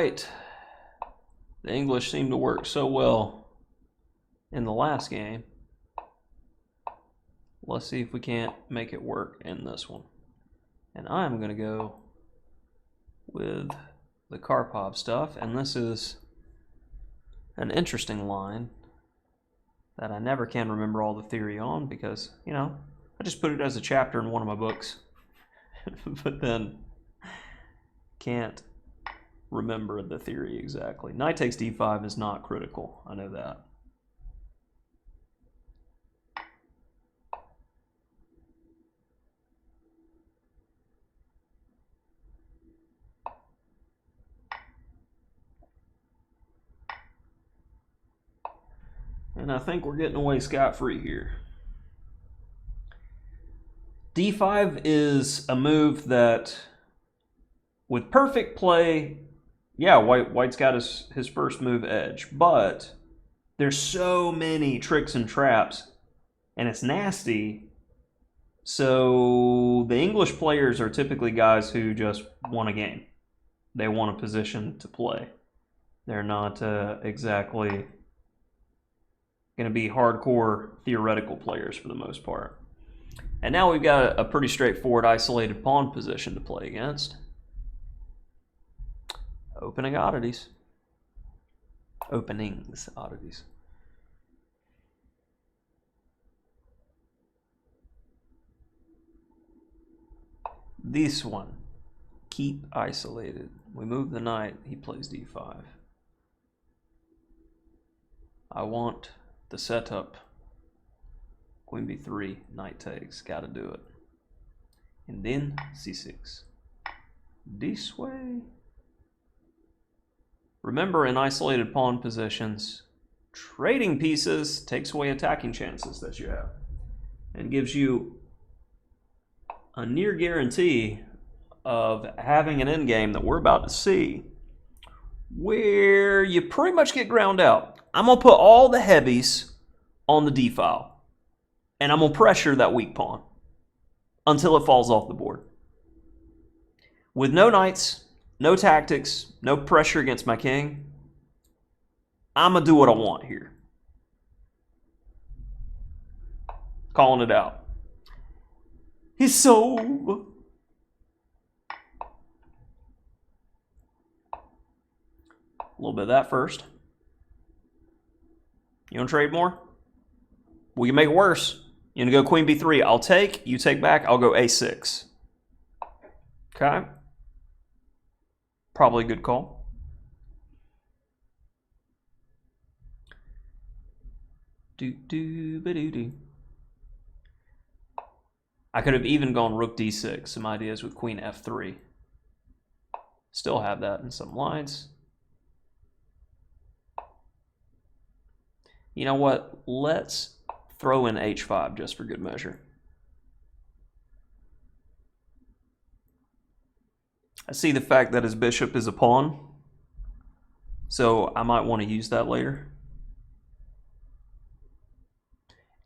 right. The English seemed to work so well in the last game. Let's see if we can't make it work in this one. And I'm going to go with the Karpov stuff. And this is an interesting line that I never can remember all the theory on because, you know, I just put it as a chapter in one of my books. But then can't remember the theory exactly. Knight takes d5 is not critical. I know that. And I think we're getting away scot-free here. d5 is a move that, with perfect play, yeah, White's got his first move edge, but there's so many tricks and traps, and it's nasty. So the English players are typically guys who just want a game. They want a position to play. They're not exactly going to be hardcore theoretical players for the most part. And now we've got a pretty straightforward isolated pawn position to play against. Opening oddities. Openings oddities. This one, keep isolated. We move the knight, he plays d5. I want the setup. Queen b3, knight takes, gotta do it. And then c6. This way. Remember, in isolated pawn positions, trading pieces takes away attacking chances that you have and gives you a near guarantee of having an endgame that we're about to see where you pretty much get ground out. I'm going to put all the heavies on the d file and I'm going to pressure that weak pawn until it falls off the board. With no knights, no tactics, no pressure against my king, I'm going to do what I want here. Calling it out. He's so... A little bit of that first. You want to trade more? We can make it worse. You want to go queen b3. I'll take. You take back. I'll go a6. Okay. Probably a good call. Do-do-ba-do-do. I could have even gone rook d6. Some ideas with queen f3. Still have that in some lines. You know what? Let's throw in h5 just for good measure. I see the fact that his bishop is a pawn, so I might want to use that later.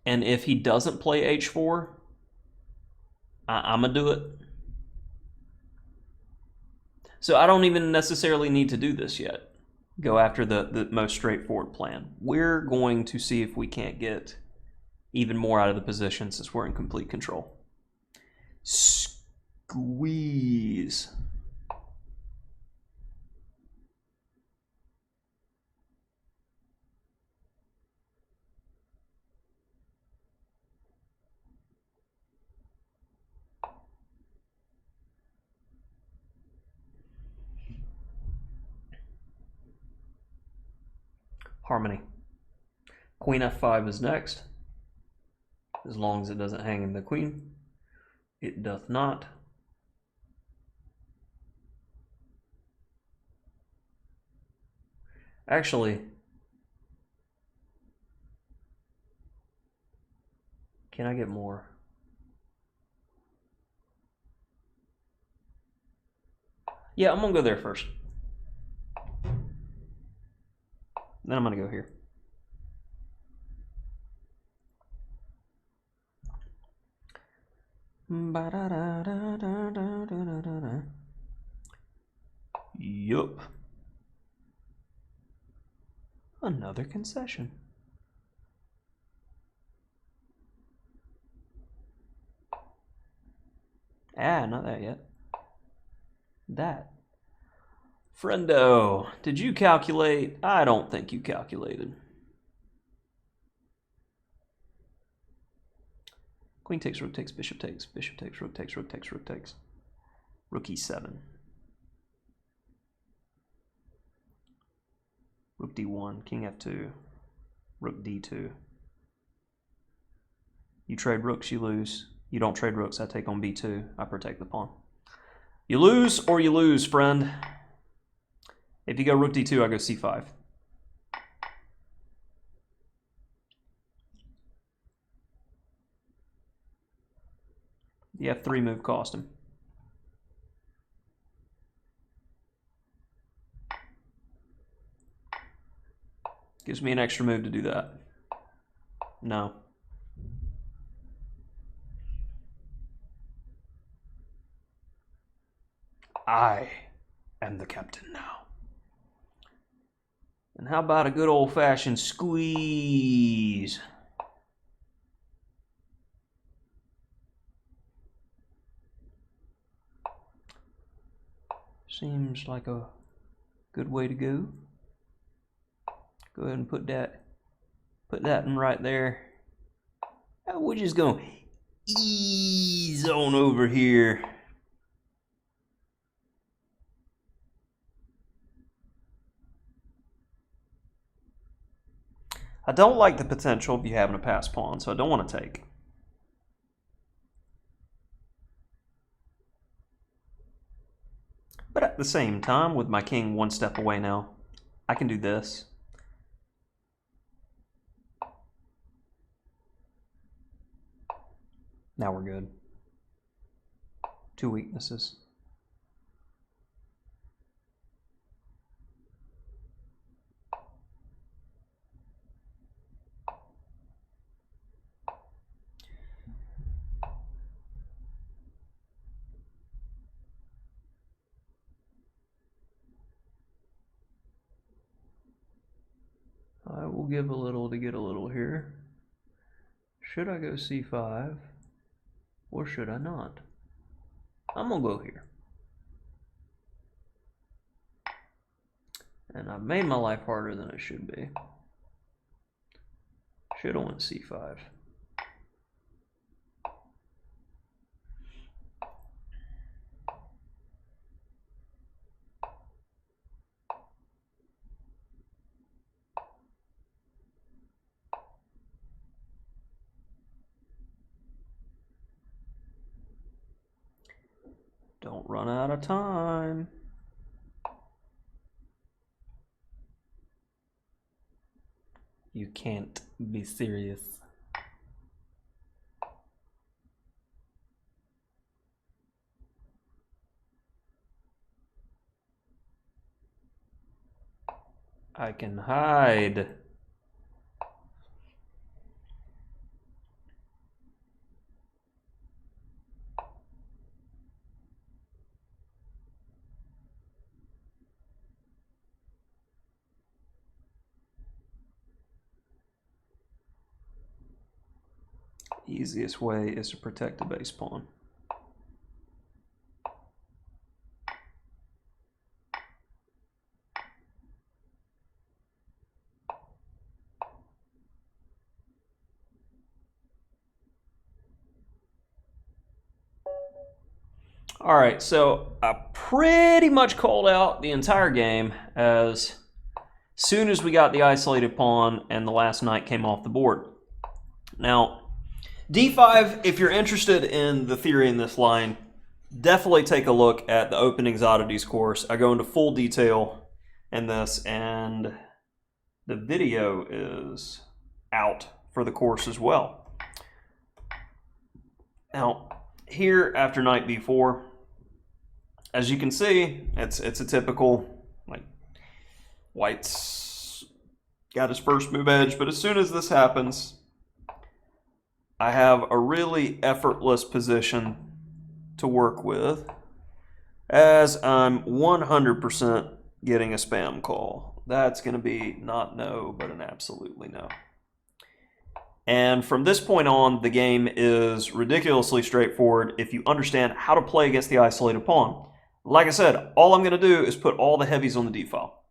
And if he doesn't play h4, I'm going to do it. So I don't even necessarily need to do this yet. Go after the most straightforward plan. We're going to see if we can't get even more out of the position since we're in complete control. Squeeze. Harmony. Queen f5 is next. As long as it doesn't hang in the queen. It doth not. Actually, can I get more? Yeah, I'm gonna go there first. Then I'm going to go here. Yup. Another concession. Ah, not that yet. That. Friendo, did you calculate? I don't think you calculated. Queen takes, rook takes, bishop takes, bishop takes, rook takes, rook takes, rook takes. Rook e7. Rook d1, king f2, rook d2. You trade rooks, you lose. You don't trade rooks, I take on b2. I protect the pawn. You lose or you lose, friend. If you go rook d2, I go c5. The f3 move cost him. Gives me an extra move to do that. No. I am the captain now. And how about a good old-fashioned squeeze? Seems like a good way to go. Go ahead and put that in right there. We're just gonna ease on over here. I don't like the potential of you having a pass pawn, so I don't want to take. But at the same time, with my king one step away now, I can do this. Now we're good. Two weaknesses. I will give a little to get a little here. Should I go c5 or should I not? I'm gonna go here. And I've made my life harder than it should be. Should have went c5. Don't run out of time. You can't be serious. I can hide. Easiest way is to protect the base pawn. All right, so I pretty much called out the entire game as soon as we got the isolated pawn and the last knight came off the board. Now, d5, if you're interested in the theory in this line, definitely take a look at the Openings Oddities course. I go into full detail in this, and the video is out for the course as well. Now, here after knight b4, as you can see, it's a typical, like, white's got his first move edge, but as soon as this happens, I have a really effortless position to work with, as I'm 100% getting a spam call. That's going to be not no, but an absolutely no. And from this point on, the game is ridiculously straightforward if you understand how to play against the isolated pawn. Like I said, all I'm going to do is put all the heavies on the d-file.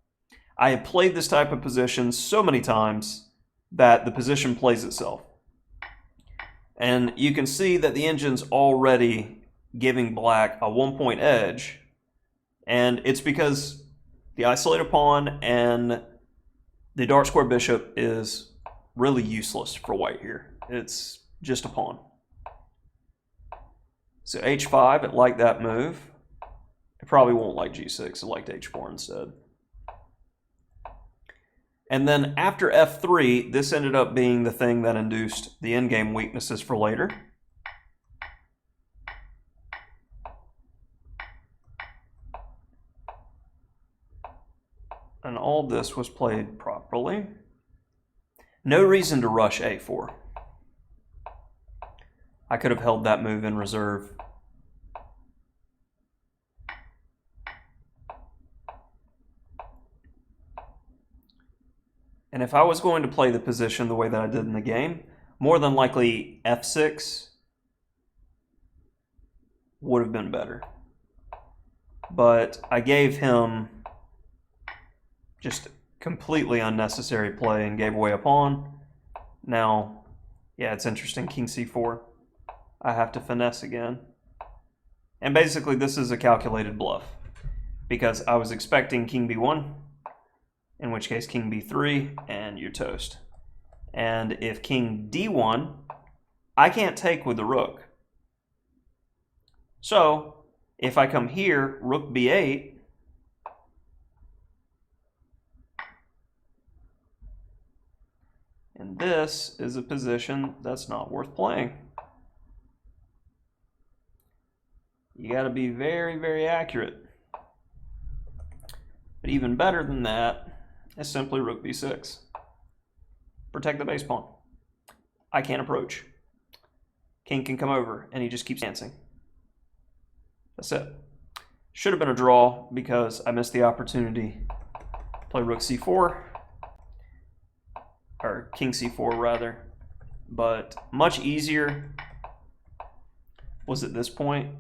I have played this type of position so many times that the position plays itself. And you can see that the engine's already giving black a 1-point edge, and it's because the isolated pawn and the dark square bishop is really useless for white here. It's just a pawn. So h5, it liked that move. It probably won't like g6, it liked h4 instead. And then after f3, this ended up being the thing that induced the endgame weaknesses for later. And all this was played properly. No reason to rush a4. I could have held that move in reserve. And if I was going to play the position the way that I did in the game, more than likely f6 would have been better. But I gave him just completely unnecessary play and gave away a pawn. Now, yeah, it's interesting. King c4. I have to finesse again. And basically, this is a calculated bluff because I was expecting king b1, in which case king b3, and you're toast. And if king d1, I can't take with the rook. So, if I come here, rook b8, and this is a position that's not worth playing. You got to be very, very accurate. But even better than that is simply rook b6. Protect the base pawn. I can't approach. King can come over, and he just keeps dancing. That's it. Should have been a draw because I missed the opportunity to play rook c4. Or king c4 rather, but much easier was at this point.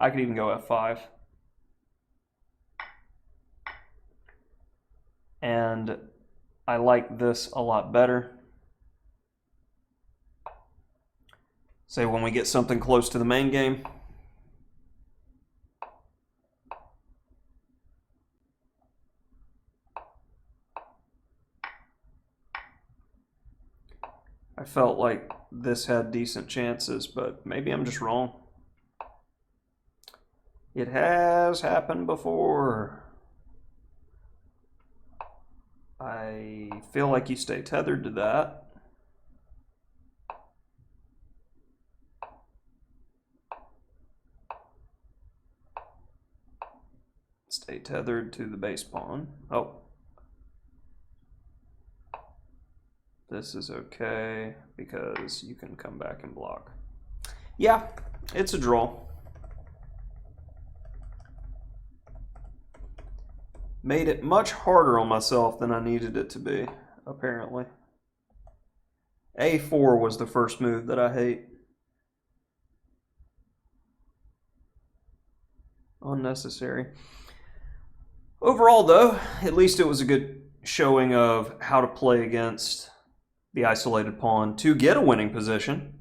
I could even go f5. And I like this a lot better. Say when we get something close to the main game. I felt like this had decent chances, but maybe I'm just wrong. It has happened before. I feel like you stay tethered to that. Stay tethered to the base pawn. Oh. This is okay because you can come back and block. Yeah, it's a draw. Made it much harder on myself than I needed it to be, apparently. A4 was the first move that I hate. Unnecessary. Overall, though, at least it was a good showing of how to play against the isolated pawn to get a winning position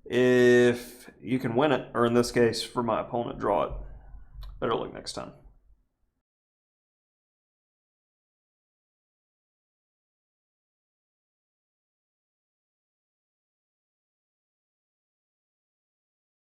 if you can win it, or in this case, for my opponent, draw it. Better luck next time.